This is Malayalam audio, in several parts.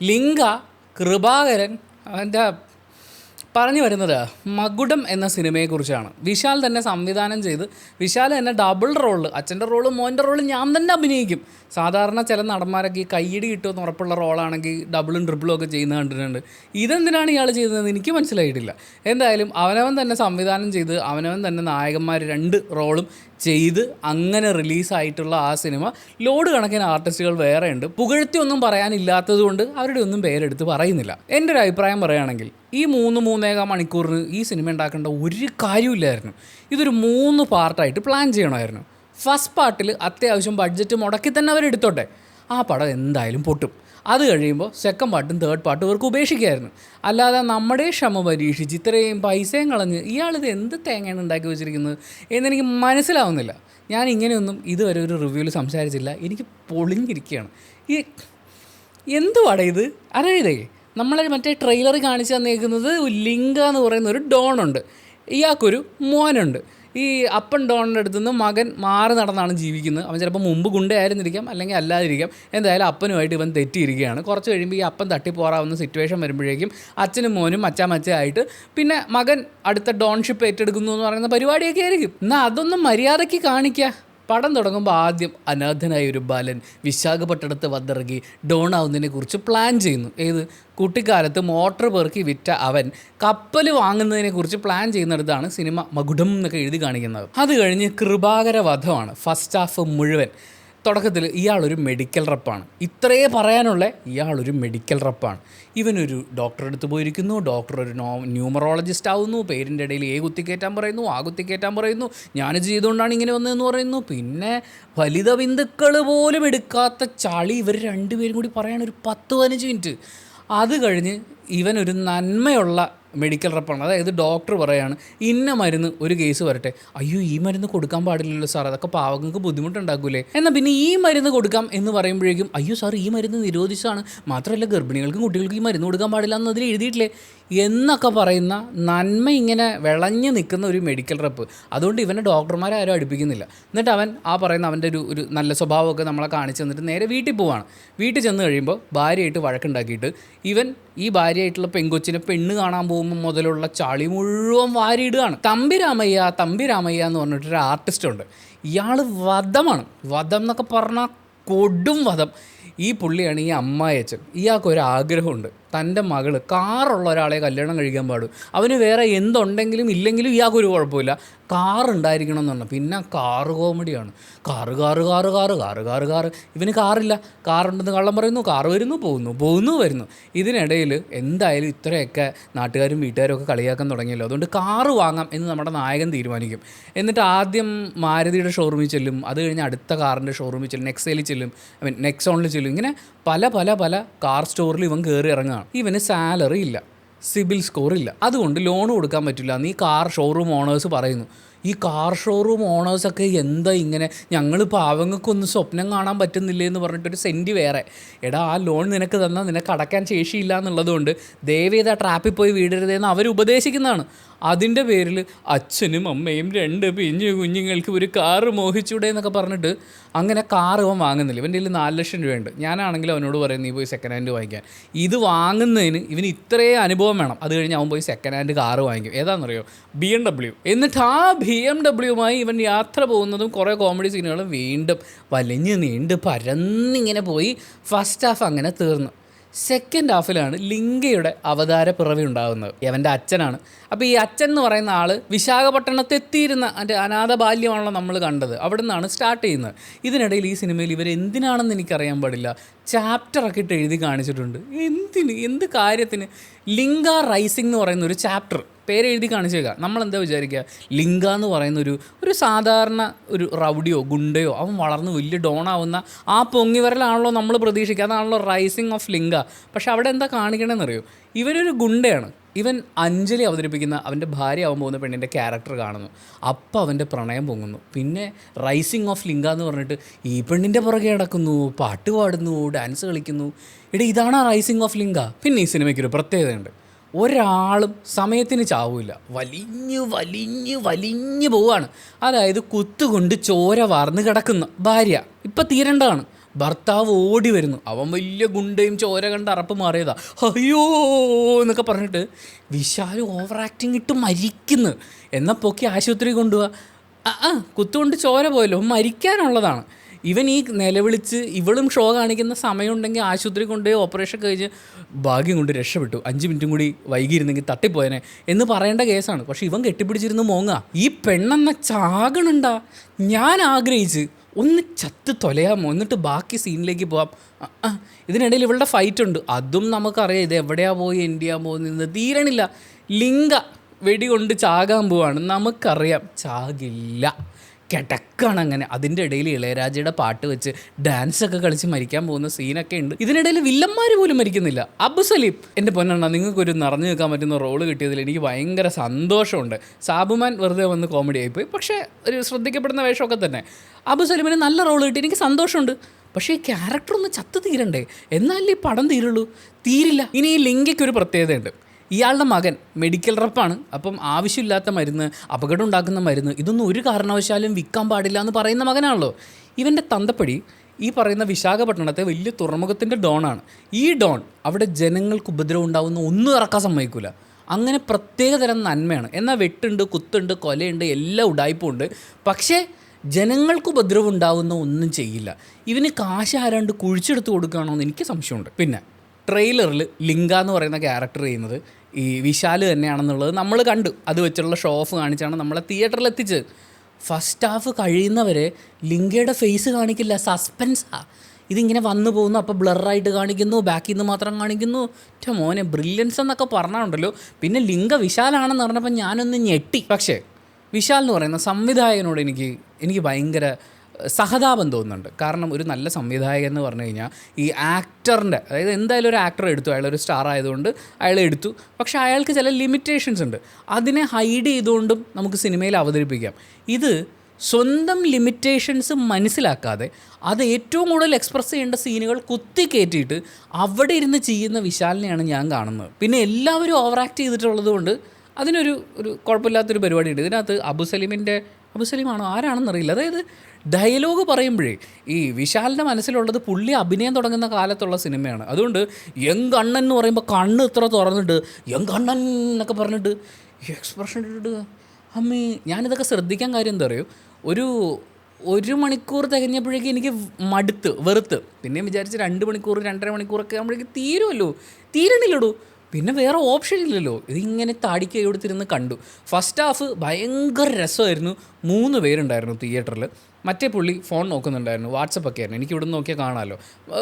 ലിംഗ കൃപാകരൻ അവൻ്റെ പറഞ്ഞു വരുന്നത് മകുടം എന്ന സിനിമയെക്കുറിച്ചാണ്. വിശാൽ തന്നെ സംവിധാനം ചെയ്ത് വിശാൽ തന്നെ ഡബിൾ റോള്, അച്ഛൻ്റെ റോളും മോൻ്റെ റോളും ഞാൻ തന്നെ അഭിനയിക്കും. സാധാരണ ചില നടന്മാരൊക്കെ ഈ കയ്യടി കിട്ടുമെന്ന് ഉറപ്പുള്ള റോളാണെങ്കിൽ ഡബിളും ട്രിപ്പിളും ഒക്കെ ചെയ്യുന്ന കണ്ടിട്ടുണ്ട്. ഇതെന്തിനാണ് ഇയാൾ ചെയ്തതെന്ന് എനിക്ക് മനസ്സിലായിട്ടില്ല. എന്തായാലും അവനവൻ തന്നെ സംവിധാനം ചെയ്ത് അവനവൻ തന്നെ നായകന്മാർ 2 റോളും ചെയ്ത് അങ്ങനെ റിലീസായിട്ടുള്ള ആ സിനിമ ലോഡ് കണക്കിന് ആർട്ടിസ്റ്റുകൾ വേറെ ഉണ്ട്. പുകഴ്ത്തിയൊന്നും പറയാനില്ലാത്തത് കൊണ്ട് അവരുടെ ഒന്നും പേരെടുത്ത് പറയുന്നില്ല. എൻ്റെ ഒരു അഭിപ്രായം പറയുകയാണെങ്കിൽ ഈ 3-3.25 മണിക്കൂറിന് ഈ സിനിമ ഉണ്ടാക്കേണ്ട ഒരു കാര്യമില്ലായിരുന്നു. ഇതൊരു 3 പാർട്ടായിട്ട് പ്ലാൻ ചെയ്യണമായിരുന്നു. ഫസ്റ്റ് പാർട്ടിൽ അത്യാവശ്യം ബഡ്ജറ്റ് മുടക്കി തന്നെ അവരെടുത്തോട്ടെ, ആ പടം എന്തായാലും പൊട്ടും. അത് കഴിയുമ്പോൾ സെക്കൻഡ് പാർട്ടും തേർഡ് പാർട്ടും ഇവർക്ക് ഉപേക്ഷിക്കായിരുന്നു. അല്ലാതെ നമ്മുടെ ക്ഷമ പരീക്ഷിച്ച് ഇത്രയും പൈസയും കളഞ്ഞ് ഇയാളിത് എന്ത് തേങ്ങയാണ് ഉണ്ടാക്കി വെച്ചിരിക്കുന്നത് എന്നെനിക്ക് മനസ്സിലാവുന്നില്ല. ഞാൻ ഇങ്ങനെയൊന്നും ഇതുവരെ ഒരു റിവ്യൂവിൽ സംസാരിച്ചില്ല. എനിക്ക് പൊളിഞ്ഞിരിക്കുകയാണ്. ഈ എന്തുവാടേ ഇത്? അതായത് നമ്മളെ മറ്റേ ട്രെയിലർ കാണിച്ചു തന്നേക്കുന്നത് ലിംഗ എന്ന് പറയുന്ന ഒരു ഡോണുണ്ട്, ഇയാൾക്കൊരു മോനുണ്ട്. ഈ അപ്പൻ ഡോണിൻ്റെ അടുത്ത് നിന്ന് മകൻ മാറി നടന്നാണ് ജീവിക്കുന്നത്. അവൻ ചിലപ്പോൾ മുമ്പ് ഗുണ്ടയായിരുന്നിരിക്കാം, അല്ലെങ്കിൽ അല്ലാതിരിക്കാം. എന്തായാലും അപ്പനുമായിട്ട് ഇവൻ തെറ്റിയിരിക്കുകയാണ്. കുറച്ച് കഴിയുമ്പോൾ ഈ അപ്പൻ തട്ടിപ്പോറാവുന്ന സിറ്റുവേഷൻ വരുമ്പോഴേക്കും അച്ഛനും മോനും മച്ചാമച്ചയായിട്ട് പിന്നെ മകൻ അടുത്ത ഡോൺഷിപ്പ് ഏറ്റെടുക്കുന്നു എന്ന് പറയുന്ന പരിപാടിയൊക്കെ ആയിരിക്കും. എന്നാൽ അതൊന്നും മര്യാദയ്ക്ക് കാണിക്കുക. പടം തുടങ്ങുമ്പോൾ ആദ്യം അനാഥനായ ഒരു ബാലൻ വിശാഖപട്ടണത്ത് വന്നിറങ്ങി ഡോൺ ആവുന്നതിനെക്കുറിച്ച് പ്ലാൻ ചെയ്യുന്നു. ഏത് കുട്ടിക്കാലത്ത് മോട്ടർ പെറുക്കി വിറ്റ അവൻ കപ്പൽ വാങ്ങുന്നതിനെക്കുറിച്ച് പ്ലാൻ ചെയ്യുന്നിടത്താണ് സിനിമ മകുടം എന്നൊക്കെ എഴുതി കാണിക്കുന്നത്. അത് കഴിഞ്ഞ് കൃപാകര വധമാണ് ഫസ്റ്റ് ഹാഫ് മുഴുവൻ. തുടക്കത്തിൽ ഇയാളൊരു മെഡിക്കൽ റപ്പാണ്. ഇത്രയേ പറയാനുള്ള ഇയാളൊരു മെഡിക്കൽ റപ്പാണ്. ഇവനൊരു ഡോക്ടറെ അടുത്ത് പോയിരിക്കുന്നു. ഡോക്ടർ ഒരു ന്യൂമറോളജിസ്റ്റ് ആവുന്നു. പേരിൻ്റെ ഇടയിൽ കുത്തിക്കയറ്റാൻ പറയുന്നു, കുത്തിക്കയറ്റാൻ പറയുന്നു. ഞാനിത് ചെയ്തുകൊണ്ടാണ് ഇങ്ങനെ വന്നതെന്ന് പറയുന്നു. പിന്നെ ഫലിത ബിന്ദുക്കൾ പോലും എടുക്കാത്ത ചളി ഇവർ 2 പേരും കൂടി പറയാണ് ഒരു 10-15 മിനിറ്റ്. അത് കഴിഞ്ഞ് ഇവനൊരു നന്മയുള്ള മെഡിക്കൽ റപ്പാണ്. അതായത് ഡോക്ടർ പറയാണ് ഇന്ന മരുന്ന് ഒരു കേസ് വരട്ടെ, അയ്യോ ഈ മരുന്ന് കൊടുക്കാൻ പാടില്ലല്ലോ സാർ, അതൊക്കെ പാവങ്ങൾക്ക് ബുദ്ധിമുട്ടുണ്ടാക്കൂലേ, എന്നാൽ പിന്നെ ഈ മരുന്ന് കൊടുക്കാം എന്ന് പറയുമ്പോഴേക്കും അയ്യോ സാർ ഈ മരുന്ന് നിരോധിച്ചാണ്, മാത്രമല്ല ഗർഭിണികൾക്കും കുട്ടികൾക്കും ഈ മരുന്ന് കൊടുക്കാൻ പാടില്ല എന്നതിൽ എഴുതിയിട്ടില്ലേ എന്നൊക്കെ പറയുന്ന നന്മ ഇങ്ങനെ വിളഞ്ഞു നിൽക്കുന്ന ഒരു മെഡിക്കൽ റപ്പ്. അതുകൊണ്ട് ഇവനെ ഡോക്ടർമാരെ ആരും അടുപ്പിക്കുന്നില്ല. എന്നിട്ട് അവൻ ആ പറയുന്ന അവൻ്റെ ഒരു നല്ല സ്വഭാവമൊക്കെ നമ്മളെ കാണിച്ചു തന്നിട്ട് നേരെ വീട്ടിൽ പോവാണ്. വീട്ടിൽ ചെന്ന് കഴിയുമ്പോൾ ഭാര്യയായിട്ട് വഴക്കുണ്ടാക്കിയിട്ട് ഇവൻ ഈ ഭാര്യയായിട്ടുള്ള പെങ്കൊച്ചിനെ പെണ്ണ് കാണാൻ പോകുമ്പോൾ മുതലുള്ള ചളി മുഴുവൻ വാരിയിടുകയാണ്. തമ്പി രാമയ്യ എന്ന് പറഞ്ഞിട്ടൊരു ആർട്ടിസ്റ്റുണ്ട്. ഇയാൾ വധമാണ്. വധം എന്നൊക്കെ പറഞ്ഞാൽ കൊടും വധം. ഈ പുള്ളിയാണ് ഈ അമ്മായച്ചൻ. ഇയാൾക്കൊരാഗ്രഹമുണ്ട്, തൻ്റെ മകൾ കാറുള്ള ഒരാളെ കല്യാണം കഴിക്കാൻ പാടും. അവന് വേറെ എന്തുണ്ടെങ്കിലും ഇല്ലെങ്കിലും ഇയാൾക്കൊരു കുഴപ്പമില്ല, കാറുണ്ടായിരിക്കണം എന്ന് പറഞ്ഞു. പിന്നെ കാറ് കോമഡിയാണ്. കാറ് ഇവന് കാറില്ല. കാറുണ്ടെന്ന് കള്ളം പറയുന്നു, കാറ് പോകുന്നു വരുന്നു. ഇതിനിടയിൽ എന്തായാലും ഇത്രയൊക്കെ നാട്ടുകാരും വീട്ടുകാരും ഒക്കെ കളിയാക്കാൻ തുടങ്ങിയല്ലോ, അതുകൊണ്ട് കാറ് വാങ്ങാം എന്ന് നമ്മുടെ നായകൻ തീരുമാനിക്കും. എന്നിട്ട് ആദ്യം മാരുതിയുടെ ഷോറൂമിൽ ചെല്ലും. അത് കഴിഞ്ഞ് അടുത്ത കാറിൻ്റെ ഷോറൂമിൽ ചെല്ലും, നെക്സയിൽ ചെല്ലും, നെക്സോണിൽ ചെല്ലും. ഇങ്ങനെ പല കാർ സ്റ്റോറിൽ ഇവൻ കയറി ഇറങ്ങുകയാണ്. ഇവന് സാലറി ഇല്ല, സിബിൽ സ്കോർ ഇല്ല, അതുകൊണ്ട് ലോൺ കൊടുക്കാൻ പറ്റില്ല എന്ന് ഈ കാർ ഷോറൂം ഓണേഴ്സ് പറയുന്നു. ഈ കാർ ഷോറൂം ഓണേഴ്സൊക്കെ എന്താ ഇങ്ങനെ, ഞങ്ങൾ പാവങ്ങൾക്കൊന്നും സ്വപ്നം കാണാൻ പറ്റുന്നില്ലേ എന്ന് പറഞ്ഞിട്ടൊരു സെൻറ്റ് വേറെ. എടാ ആ ലോൺ നിനക്ക് തന്നാൽ നിനക്ക് അടയ്ക്കാൻ ശേഷിയില്ല എന്നുള്ളതുകൊണ്ട് ദയവേത് ആ ട്രാപ്പിൽ പോയി വീടരുതെന്ന് അവർ ഉപദേശിക്കുന്നതാണ്. അതിൻ്റെ പേരിൽ അച്ഛനും അമ്മയും 2 പിഞ്ചു കുഞ്ഞുങ്ങൾക്ക് ഒരു കാറ് മോഹിച്ചൂടെ എന്നൊക്കെ പറഞ്ഞിട്ട് അങ്ങനെ കാറ് അവൻ വാങ്ങുന്നില്ല. ഇവൻ്റെ കയ്യിൽ 4 ലക്ഷം രൂപയുണ്ട്. ഞാനാണെങ്കിലും അവനോട് പറയും നീ പോയി സെക്കൻഡ് ഹാൻഡ് വാങ്ങിക്കാൻ. ഇത് വാങ്ങുന്നതിന് ഇവന് ഇത്രയും അനുഭവം വേണം. അത് കഴിഞ്ഞ് അവൻ പോയി സെക്കൻഡ് ഹാൻഡ് കാറ് വാങ്ങിക്കും. ഏതാണെന്നറിയോ? BMW. എന്നിട്ട് ആ BMW ഇവൻ യാത്ര പോകുന്നതും കുറേ കോമഡി സീനുകളും വീണ്ടും വലിഞ്ഞ് നീണ്ട് പരന്നിങ്ങനെ പോയി. ഫസ്റ്റ് ഹാഫ് അങ്ങനെ തീർന്നു. സെക്കൻഡ് ഹാഫിലാണ് ലിംഗയുടെ അവതാര പിറവി ഉണ്ടാകുന്നത്. അവൻ്റെ അച്ഛനാണ്. അപ്പോൾ ഈ അച്ഛൻ എന്ന് പറയുന്ന ആൾ വിശാഖപട്ടണത്ത് എത്തിയിരുന്ന എൻ്റെ അനാഥ ബാല്യമാണല്ലോ നമ്മൾ കണ്ടത്. അവിടെ നിന്നാണ് സ്റ്റാർട്ട് ചെയ്യുന്നത്. ഇതിനിടയിൽ ഈ സിനിമയിൽ ഇവരെന്തിനാണെന്ന് എനിക്കറിയാൻ പാടില്ല, ചാപ്റ്ററൊക്കെ ഇട്ട് എഴുതി കാണിച്ചിട്ടുണ്ട്. എന്ത് കാര്യത്തിന്? ലിംഗ റൈസിംഗ് എന്ന് പറയുന്ന ഒരു ചാപ്റ്റർ പേരെഴുതി കാണിച്ചേക്കുക. നമ്മളെന്താ വിചാരിക്കുക, ലിംഗ എന്ന് പറയുന്ന ഒരു സാധാരണ ഒരു റൗഡിയോ ഗുണ്ടയോ അവൻ വളർന്ന് വലിയ ഡോണാവുന്ന ആ പൊങ്ങി വരലാണല്ലോ നമ്മൾ പ്രതീക്ഷിക്കുക. അതാണല്ലോ റൈസിംഗ് ഓഫ് ലിംഗ. പക്ഷെ അവിടെ എന്താ കാണിക്കണമെന്നറിയോ? ഇവനൊരു ഗുണ്ടയാണ്. ഇവൻ അഞ്ജലി അവതരിപ്പിക്കുന്ന അവൻ്റെ ഭാര്യ ആവാൻ പോകുന്ന പെണ്ണിൻ്റെ ക്യാരക്ടർ കാണുന്നു. അപ്പോൾ അവൻ്റെ പ്രണയം പൊങ്ങുന്നു. പിന്നെ റൈസിംഗ് ഓഫ് ലിംഗ എന്ന് പറഞ്ഞിട്ട് ഈ പെണ്ണിൻ്റെ പുറകെ നടക്കുന്നു, പാട്ട് പാടുന്നു, ഡാൻസ് കളിക്കുന്നു. ഇതാണ് റൈസിംഗ് ഓഫ് ലിംഗ. പിന്നെ ഈ സിനിമയ്ക്കൊരു പ്രത്യേകതയുണ്ട്. ഒരാളും സമയത്തിന് ചാവില്ല, വലിഞ്ഞ് പോവാണ്. അതായത് കുത്തുകൊണ്ട് ചോര വാർന്ന് കിടക്കുന്ന ഭാര്യ ഇപ്പം തീരേണ്ടതാണ്. ഭർത്താവ് ഓടി വരുന്നു, അവൻ വലിയ ഗുണ്ടയും ചോര കണ്ട് അറപ്പ് മാറിയതാ, അയ്യോ എന്നൊക്കെ പറഞ്ഞിട്ട് വിശാൽ ഓവർ ആക്ടിങ് ഇട്ട് മരിക്കുന്നു. എന്നാൽ പൊക്കി ആശുപത്രി കൊണ്ടുപോവാ, കുത്തുകൊണ്ട് ചോര പോയല്ലോ, മരിക്കാനുള്ളതാണ്. ഇവൻ ഈ നിലവിളിച്ച് ഇവളും ഷോ കാണിക്കുന്ന സമയമുണ്ടെങ്കിൽ ആശുപത്രി കൊണ്ടുപോയി ഓപ്പറേഷൻ കഴിഞ്ഞ് ഭാഗ്യം കൊണ്ട് രക്ഷപ്പെട്ടു, 5 മിനിറ്റും കൂടി വൈകിയിരുന്നെങ്കിൽ തട്ടിപ്പോയനെ എന്ന് പറയേണ്ട കേസാണ്. പക്ഷെ ഇവൻ കെട്ടിപ്പിടിച്ചിരുന്ന് മോങ്ങ. ഈ പെണ്ണെന്ന ചാകണുണ്ടാ, ഞാൻ ആഗ്രഹിച്ച് ഒന്ന് ചത്ത് തൊലയാമോ, എന്നിട്ട് ബാക്കി സീനിലേക്ക് പോവാം. ഇതിനിടയിൽ ഇവളുടെ ഫൈറ്റ് ഉണ്ട്, അതും നമുക്കറിയാം ഇത് എവിടെയാ പോയി എൻഡ് ചെയ്യാൻ പോകുന്നത്, തീരണില്ല. ലിംഗ വെടികൊണ്ട് ചാകാൻ പോവാണ്, നമുക്കറിയാം ചാകില്ല, കിടക്കാണ് അങ്ങനെ. അതിൻ്റെ ഇടയിൽ ഇളയരാജയുടെ പാട്ട് വെച്ച് ഡാൻസൊക്കെ കളിച്ച് മരിക്കാൻ പോകുന്ന സീനൊക്കെ ഉണ്ട്. ഇതിനിടയിൽ വില്ലന്മാർ പോലും മരിക്കുന്നില്ല. അബു സലീം, എൻ്റെ പൊന്നെണ്ണ, നിങ്ങൾക്കൊരു നിറഞ്ഞു നിൽക്കാൻ പറ്റുന്ന റോള് കിട്ടിയതിൽ എനിക്ക് ഭയങ്കര സന്തോഷമുണ്ട്. സാബുമാൻ വെറുതെ വന്ന് കോമഡി ആയിപ്പോയി, പക്ഷേ ഒരു ശ്രദ്ധിക്കപ്പെടുന്ന വേഷമൊക്കെ തന്നെ. അബു സലീമിന് നല്ല റോള് കിട്ടി, എനിക്ക് സന്തോഷമുണ്ട്. പക്ഷേ ഈ ക്യാരക്ടർ ഒന്ന് ചത്ത് തീരണ്ടേ, എന്നാലേ ഈ പടം തീരുള്ളൂ. തീരില്ല. ഇനി ഈ ലിംഗയ്ക്കൊരു പ്രത്യേകതയുണ്ട്. ഇയാളുടെ മകൻ മെഡിക്കൽ റെപ്പാണ്. അപ്പം ആവശ്യമില്ലാത്ത മരുന്ന്, അപകടം ഉണ്ടാക്കുന്ന മരുന്ന്, ഇതൊന്നും ഒരു കാരണവശാലും വിൽക്കാൻ പാടില്ല എന്ന് പറയുന്ന മകനാണല്ലോ. ഇവൻ്റെ തന്തപ്പടി ഈ പറയുന്ന വിശാഖപട്ടണത്തെ വലിയ തുറമുഖത്തിൻ്റെ ഡോണാണ്. ഈ ഡോൺ അവിടെ ജനങ്ങൾക്ക് ഉപദ്രവം ഉണ്ടാകുന്ന ഒന്നും ഇറക്കാൻ സമ്മതിക്കില്ല. അങ്ങനെ പ്രത്യേകതരം നന്മയാണ്. എന്നാൽ വെട്ടുണ്ട്, കുത്തുണ്ട്, കൊലയുണ്ട്, എല്ലാ ഉടായ്പുണ്ട്. പക്ഷേ ജനങ്ങൾക്ക് ഉപദ്രവം ഉണ്ടാകുന്ന ഒന്നും ചെയ്യില്ല. ഇവന് കാശ് ആരാണ്ട് കുഴിച്ചെടുത്ത് കൊടുക്കുകയാണോ എന്ന് എനിക്ക് സംശയമുണ്ട്. പിന്നെ ട്രെയിലറിൽ ലിംഗ എന്ന് പറയുന്ന ക്യാരക്ടർ ചെയ്യുന്നത് ഈ വിശാൽ തന്നെയാണെന്നുള്ളത് നമ്മൾ കണ്ടു. അത് വെച്ചുള്ള ഷോ ഓഫ് കാണിച്ചാണ് നമ്മളെ തിയേറ്ററിൽ എത്തിച്ചത്. ഫസ്റ്റ് ഹാഫ് കഴിയുന്നവരെ ലിംഗയുടെ ഫേസ് കാണിക്കില്ല, സസ്പെൻസാ. ഇതിങ്ങനെ വന്നു പോകുന്നു, അപ്പോൾ ബ്ലറായിട്ട് കാണിക്കുന്നു, ബാക്കിൽ നിന്ന് മാത്രം കാണിക്കുന്നു. മോനെ ബ്രില്യൻസ് എന്നൊക്കെ പറഞ്ഞുണ്ടല്ലോ. പിന്നെ ലിംഗ വിശാലാണെന്ന് പറഞ്ഞപ്പോൾ ഞാനൊന്ന് ഞെട്ടി. പക്ഷേ വിശാൽ എന്ന് പറയുന്ന സംവിധായകനോട് എനിക്ക് ഭയങ്കര സഹതാപം തോന്നുന്നുണ്ട്. കാരണം ഒരു നല്ല സംവിധായകൻ എന്ന് പറഞ്ഞു കഴിഞ്ഞാൽ ഈ ആക്ടറിൻ്റെ, അതായത് എന്തായാലും ഒരു ആക്ടർ എടുത്തു, അയാളൊരു സ്റ്റാർ ആയതുകൊണ്ട് അയാളെ എടുത്തു. പക്ഷേ അയാൾക്ക് ചില ലിമിറ്റേഷൻസ് ഉണ്ട്, അതിനെ ഹൈഡ് ചെയ്തുകൊണ്ടും നമുക്ക് സിനിമയിൽ അവതരിപ്പിക്കാം. ഇത് സ്വന്തം ലിമിറ്റേഷൻസ് മനസ്സിലാക്കാതെ അത് ഏറ്റവും കൂടുതൽ എക്സ്പ്രസ് ചെയ്യേണ്ട സീനുകൾ കുത്തി കയറ്റിയിട്ട് അവിടെ ഇരുന്ന് ചെയ്യുന്ന വിശാലിനെയാണ് ഞാൻ കാണുന്നത്. പിന്നെ എല്ലാവരും ഓവർ ആക്ട് ചെയ്തിട്ടുള്ളത് കൊണ്ട് അതിനൊരു കുഴപ്പമില്ലാത്തൊരു പരിപാടിയുണ്ട്. ഇതിനകത്ത് അബു സലീമാണോ ആരാണെന്നറിയില്ല. അതായത് ഡയലോഗ് പറയുമ്പോഴേ ഈ വിശാലിൻ്റെ മനസ്സിലുള്ളത് പുള്ളി അഭിനയം തുടങ്ങുന്ന കാലത്തുള്ള സിനിമയാണ്. അതുകൊണ്ട് യങ് അണ്ണൻ എന്ന് പറയുമ്പോൾ കണ്ണ് ഇത്ര തുറന്നിട്ട് യങ് അണ്ണൻ എന്നൊക്കെ പറഞ്ഞിട്ട് എക്സ്പ്രഷൻ ഇട്ടിട്ട് അമ്മേ, ഞാനിതൊക്കെ ശ്രദ്ധിക്കാൻ കാര്യം എന്താ പറയുക, ഒരു മണിക്കൂർ തികഞ്ഞപ്പോഴേക്കും എനിക്ക് വെറുത്ത്. പിന്നെയും വിചാരിച്ച് 2 മണിക്കൂർ 2.5 മണിക്കൂറൊക്കെ ആകുമ്പോഴേക്കും തീരണില്ലടൂ. പിന്നെ വേറെ ഓപ്ഷൻ ഇല്ലല്ലോ. ഇതിങ്ങനെ താടിക്കൈ കൊടുത്തിരുന്ന് കണ്ടു. ഫസ്റ്റ് ഹാഫ് ഭയങ്കര രസമായിരുന്നു. 3 പേരുണ്ടായിരുന്നു തിയേറ്ററിൽ. മറ്റേ പുള്ളി ഫോൺ നോക്കുന്നുണ്ടായിരുന്നു, വാട്സപ്പൊക്കെ ആയിരുന്നു, എനിക്ക് ഇവിടെ നിന്ന് നോക്കിയാൽ കാണാമല്ലോ.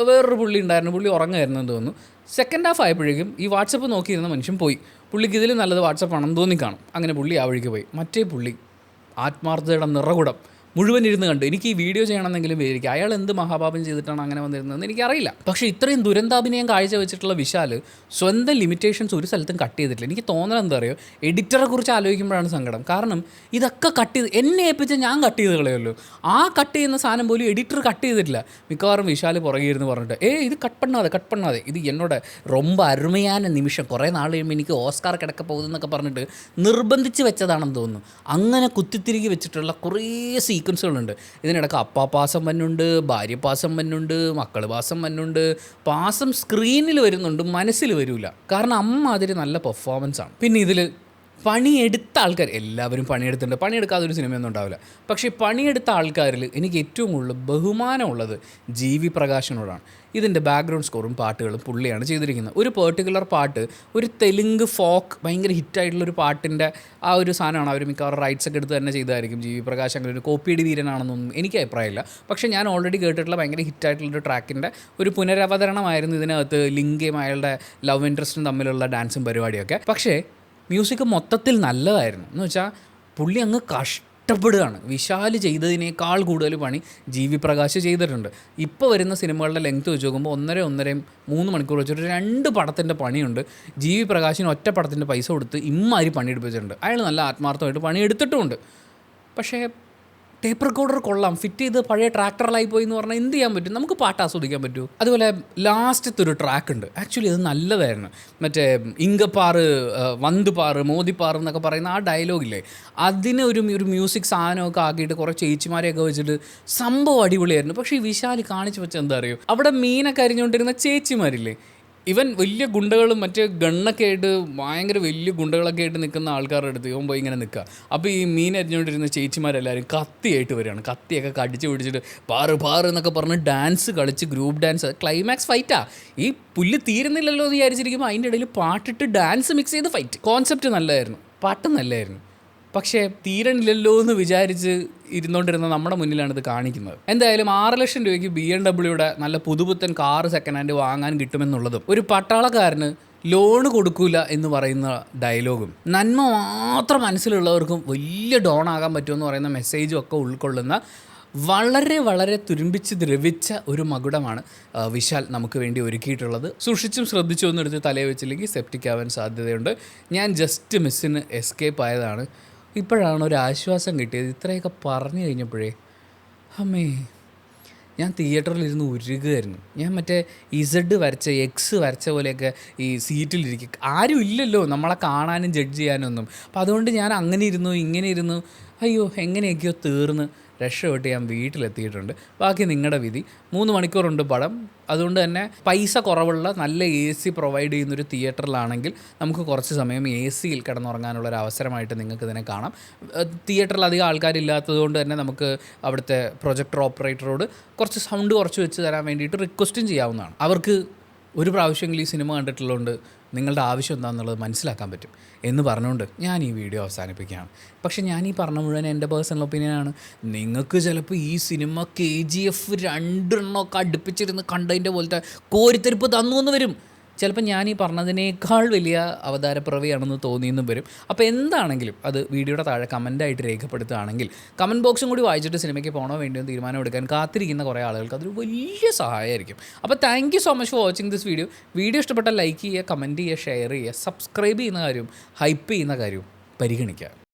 വേറൊരു പുള്ളി ഉണ്ടായിരുന്നു, പുള്ളി ഉറങ്ങായിരുന്നു എന്ന് തോന്നുന്നു. സെക്കൻഡ് ഹാഫ് ആയപ്പോഴേക്കും ഈ വാട്സപ്പ് നോക്കിയിരുന്ന മനുഷ്യൻ പോയി. പുള്ളിക്ക് ഇതിൽ നല്ലത് വാട്സപ്പാണെന്ന് തോന്നിക്കാണും. അങ്ങനെ പുള്ളി ആ വഴിക്ക് പോയി. മറ്റേ പുള്ളി ആത്മാർത്ഥതയുടെ നിറകുടം മുഴുവൻ ഇരുന്ന് കണ്ടു. എനിക്ക് ഈ വീഡിയോ ചെയ്യണമെന്നെങ്കിലും വിചാരിക്കും, അയാൾ എന്ത് മഹാപാപം ചെയ്തിട്ടാണ് അങ്ങനെ വന്നിരുന്നതെന്ന് എനിക്കറിയില്ല. പക്ഷേ ഇത്രയും ദുരന്താഭിനയം കാഴ്ചവെച്ചിട്ടുള്ള വിശാൽ സ്വന്തം ലിമിറ്റേഷൻസ് ഒരു സ്ഥലത്തും കട്ട് ചെയ്തിട്ടില്ല. എനിക്ക് തോന്നണം എന്താ പറയുക, എഡിറ്ററെ കുറിച്ച് ആലോചിക്കുമ്പോഴാണ് സങ്കടം. കാരണം ഇതൊക്കെ എന്നെ ഏൽപ്പിച്ച് ഞാൻ കട്ട് ചെയ്ത് കളയുമല്ലോ. ആ കട്ട് ചെയ്യുന്ന സാധനം പോലും എഡിറ്റർ കട്ട് ചെയ്തിട്ടില്ല. മിക്കവാറും വിശാൽ പുറകെ ഇരുന്ന് പറഞ്ഞിട്ട് ഇത് കട്ട് പണ്ണാതെ ഇത് എന്നോട് ரொம்ப അരുമയാന നിമിഷം, കുറേ നാൾ കഴിയുമ്പോൾ എനിക്ക് ഓസ്കാർ കിടക്ക പോകുന്നതെന്നൊക്കെ പറഞ്ഞിട്ട് നിർബന്ധിച്ച് വെച്ചതാണെന്ന് തോന്നുന്നു. അങ്ങനെ കുത്തിത്തിരികി വെച്ചിട്ടുള്ള കുറേ സീക്വൻസുകളുണ്ട്. ഇതിനിടയ്ക്ക് അപ്പാപ്പാസം വന്നുണ്ട്, ഭാര്യപാസം വന്നുണ്ട്, മക്കൾ പാസം വന്നുണ്ട്. പാസം സ്ക്രീനിൽ വരുന്നുണ്ട്, മനസ്സിൽ വരില്ല. കാരണം അമ്മാതിരി നല്ല പെർഫോമൻസാണ്. പിന്നെ ഇതിൽ പണിയെടുത്ത ആൾക്കാർ, എല്ലാവരും പണിയെടുത്തിട്ടുണ്ട്, പണിയെടുക്കാതെ ഒരു സിനിമയൊന്നും ഉണ്ടാവില്ല. പക്ഷേ പണിയെടുത്ത ആൾക്കാരിൽ എനിക്ക് ഏറ്റവും കൂടുതൽ ബഹുമാനമുള്ളത് ജി.വി. പ്രകാശിനോടാണ്. ഇതിൻ്റെ ബാക്ക്ഗ്രൗണ്ട് സ്കോറും പാട്ടുകളും പുള്ളിയാണ് ചെയ്തിരിക്കുന്നത്. ഒരു പെർട്ടിക്കുലർ പാട്ട്, ഒരു തെലുങ്ക് ഫോക്ക് ഭയങ്കര ഹിറ്റായിട്ടുള്ളൊരു പാട്ടിൻ്റെ ആ ഒരു സാധനമാണ് അവർ മിക്കവാറും റൈറ്റ്സ് ഒക്കെ എടുത്ത് തന്നെ ചെയ്തായിരിക്കും. ജി.വി. പ്രകാശ് അങ്ങനെ ഒരു കോപ്പിയടി വീരനാണെന്നൊന്നും എനിക്ക് അഭിപ്രായമില്ല. പക്ഷേ ഞാൻ ഓൾറെഡി കേട്ടിട്ടുള്ള ഭയങ്കര ഹിറ്റായിട്ടുള്ളൊരു ട്രാക്കിൻ്റെ ഒരു പുനരവതരണമായിരുന്നു ഇതിനകത്ത് ലിംഗയും അയാളുടെ ലവ് ഇൻട്രസ്റ്റും തമ്മിലുള്ള ഡാൻസും പരിപാടിയൊക്കെ. പക്ഷേ മ്യൂസിക് മൊത്തത്തിൽ നല്ലതായിരുന്നു. എന്ന് വെച്ചാൽ പുള്ളി അങ്ങ് കഷ്ടപ്പെടുകയാണ്. വിശാൽ ചെയ്തതിനേക്കാൾ കൂടുതൽ പണി ജി.വി. പ്രകാശ് ചെയ്തിട്ടുണ്ട്. ഇപ്പോൾ വരുന്ന സിനിമകളുടെ ലെങ്ത്ത് വെച്ച് നോക്കുമ്പോൾ 1.5-3 മണിക്കൂർ വെച്ചിട്ട് 2 പടത്തിൻ്റെ പണിയുണ്ട്. ജി.വി. പ്രകാശിന് ഒറ്റ പടത്തിൻ്റെ പൈസ കൊടുത്ത് ഇമ്മാതിരി പണിയെടുപ്പിച്ചിട്ടുണ്ട്. അയാൾ നല്ല ആത്മാർത്ഥമായിട്ട് പണിയെടുത്തിട്ടുമുണ്ട്. പക്ഷേ ടേപ്പ് റെക്കോർഡർ കൊള്ളാം, ഫിറ്റ് ചെയ്ത് പഴയ ട്രാക്ടറിലായി പോയി എന്ന് പറഞ്ഞാൽ എന്ത് ചെയ്യാൻ പറ്റും? നമുക്ക് പാട്ട് ആസ്വദിക്കാൻ പറ്റൂ. അതുപോലെ ലാസ്റ്റത്തെ ഒരു ട്രാക്ക് ഉണ്ട്, ആക്ച്വലി അത് നല്ലതായിരുന്നു. മറ്റേ ഇങ്കപ്പാറ്, വന്തുപാറ്, മോദിപ്പാറ് എന്നൊക്കെ പറയുന്ന ആ ഡയലോഗില്ലേ, അതിന് ഒരു മ്യൂസിക് സാധനമൊക്കെ ആക്കിയിട്ട് കുറേ ചേച്ചിമാരെയൊക്കെ വെച്ചിട്ട് സംഭവം അടിപൊളിയായിരുന്നു. പക്ഷേ ഈ വിശാൽ കാണിച്ചു വെച്ചാൽ എന്താ അറിയോ, അവിടെ മീനൊക്കെ അരിഞ്ഞുകൊണ്ടിരുന്ന ചേച്ചിമാരില്ലേ, ഇവൻ വലിയ ഗുണ്ടകളും മറ്റേ ഗണ്ണൊക്കെ ആയിട്ട് ഭയങ്കര വലിയ ഗുണ്ടകളൊക്കെ ആയിട്ട് നിൽക്കുന്ന ആൾക്കാരുടെ അടുത്ത് ഇവൻ പോയി ഇങ്ങനെ നിൽക്കുക. അപ്പോൾ ഈ മീൻ അരിഞ്ഞുകൊണ്ടിരുന്ന ചേച്ചിമാരെല്ലാവരും കത്തിയായിട്ട് വരികയാണ്. കത്തിയൊക്കെ കടിച്ച് പിടിച്ചിട്ട് പാറ് എന്നൊക്കെ പറഞ്ഞ് ഡാൻസ് കളിച്ച് ഗ്രൂപ്പ് ഡാൻസ്, ക്ലൈമാക്സ് ഫൈറ്റാ. ഈ പുല്ല് തീരുന്നില്ലല്ലോ എന്ന് വിചാരിച്ചിരിക്കുമ്പോൾ അതിൻ്റെ ഇടയിൽ പാട്ടിട്ട് ഡാൻസ് മിക്സ് ചെയ്ത് ഫൈറ്റ്. കോൺസെപ്റ്റ് നല്ലതായിരുന്നു, പാട്ട് നല്ലതായിരുന്നു. പക്ഷേ തീരണില്ലല്ലോ എന്ന് വിചാരിച്ച് ഇരുന്നുകൊണ്ടിരുന്ന നമ്മുടെ മുന്നിലാണ് ഇത് കാണിക്കുന്നത്. എന്തായാലും 6 ലക്ഷം രൂപയ്ക്ക് BMW നല്ല പുതുപുത്തൻ കാറ് സെക്കൻഡ് ഹാൻഡ് വാങ്ങാൻ കിട്ടുമെന്നുള്ളതും ഒരു പട്ടാളക്കാരന് ലോണ് കൊടുക്കൂല എന്ന് പറയുന്ന ഡയലോഗും നന്മ മാത്രം മനസ്സിലുള്ളവർക്കും വലിയ ഡോൺ ആകാൻ പറ്റുമെന്ന് പറയുന്ന മെസ്സേജും ഒക്കെ ഉൾക്കൊള്ളുന്ന വളരെ വളരെ തുരുമ്പിച്ച് ദ്രവിച്ച ഒരു മകുടമാണ് വിശാൽ നമുക്ക് വേണ്ടി ഒരുക്കിയിട്ടുള്ളത്. സൂക്ഷിച്ചും ശ്രദ്ധിച്ചും ഒന്നും എടുത്ത് തലയിൽ വെച്ചില്ലെങ്കിൽ സെപ്റ്റിക് ആവാൻ സാധ്യതയുണ്ട്. ഞാൻ ജസ്റ്റ് മിസ്സിന് എസ്കേപ്പ് ആയതാണ്. ഇപ്പോഴാണ് ഒരു ആശ്വാസം കിട്ടിയത്. ഇത്രയൊക്കെ പറഞ്ഞു കഴിഞ്ഞപ്പോഴേ അമ്മേ, ഞാൻ തിയേറ്ററിലിരുന്ന് ഉരുകുമായിരുന്നു. ഞാൻ മറ്റേ ഇസഡ് വരച്ച എക്സ് വരച്ച പോലെയൊക്കെ ഈ സീറ്റിലിരിക്കും. ആരും ഇല്ലല്ലോ നമ്മളെ കാണാനും ജഡ്ജ് ചെയ്യാനൊന്നും. അപ്പോൾ അതുകൊണ്ട് ഞാൻ അങ്ങനെ ഇരുന്നു ഇങ്ങനെ ഇരുന്നു, അയ്യോ എങ്ങനെയൊക്കെയോ തീർന്ന് രക്ഷപ്പെട്ട് ഞാൻ വീട്ടിലെത്തിയിട്ടുണ്ട്. ബാക്കി നിങ്ങളുടെ വിധി. 3 മണിക്കൂറുണ്ട് പടം. അതുകൊണ്ട് തന്നെ പൈസ കുറവുള്ള നല്ല AC പ്രൊവൈഡ് ചെയ്യുന്നൊരു തിയേറ്ററിലാണെങ്കിൽ നമുക്ക് കുറച്ച് സമയം AC-യിൽ കിടന്നുറങ്ങാനുള്ളൊരു അവസരമായിട്ട് നിങ്ങൾക്ക് ഇതിനെ കാണാം. തിയേറ്ററിൽ അധികം ആൾക്കാരില്ലാത്തത് കൊണ്ട് തന്നെ നമുക്ക് അവിടുത്തെ പ്രൊജക്ടർ ഓപ്പറേറ്ററോട് കുറച്ച് സൗണ്ട് കുറച്ച് വെച്ച് തരാൻ വേണ്ടിയിട്ട് റിക്വസ്റ്റും ചെയ്യാവുന്നതാണ്. അവർക്ക് ഒരു പ്രാവശ്യമെങ്കിലും ഈ സിനിമ കണ്ടിട്ടുള്ളതുകൊണ്ട് നിങ്ങളുടെ ആവശ്യം എന്താണെന്നുള്ളത് മനസ്സിലാക്കാൻ പറ്റും എന്ന് പറഞ്ഞുകൊണ്ട് ഞാൻ ഈ വീഡിയോ അവസാനിപ്പിക്കുകയാണ്. പക്ഷേ ഞാൻ ഈ പറഞ്ഞ മുഴുവൻ എൻ്റെ പേഴ്സണൽ ഒപ്പീനിയനാണ്. നിങ്ങൾക്ക് ചിലപ്പോൾ ഈ സിനിമ KGF 2 അടുപ്പിച്ചിരുന്ന് കണ്ടതിൻ്റെ പോലത്തെ കോരിത്തെരിപ്പ് തന്നു എന്ന് വരും. ചിലപ്പോൾ ഞാൻ ഈ പറഞ്ഞതിനേക്കാൾ വലിയ അവതാരപ്പിറവിയാണെന്ന് തോന്നിയെന്നും വരും. അപ്പോൾ എന്താണെങ്കിലും അത് വീഡിയോയുടെ താഴെ കമൻറ്റായിട്ട് രേഖപ്പെടുത്തുകയാണെങ്കിൽ കമൻറ്റ് ബോക്സും കൂടി വായിച്ചിട്ട് സിനിമയ്ക്ക് പോകണോ വേണ്ടിയോ തീരുമാനം എടുക്കാൻ കാത്തിരിക്കുന്ന കുറേ ആളുകൾക്ക് അതൊരു വലിയ സഹായമായിരിക്കും. അപ്പോൾ thank you so much for watching this video. Video ഇഷ്ടപ്പെട്ടാൽ ലൈക്ക് ചെയ്യുക, കമൻറ്റ് ചെയ്യുക, ഷെയർ ചെയ്യുക, സബ്സ്ക്രൈബ് ചെയ്യുന്ന കാര്യവും ഹൈപ്പ് ചെയ്യുന്ന കാര്യവും പരിഗണിക്കുക.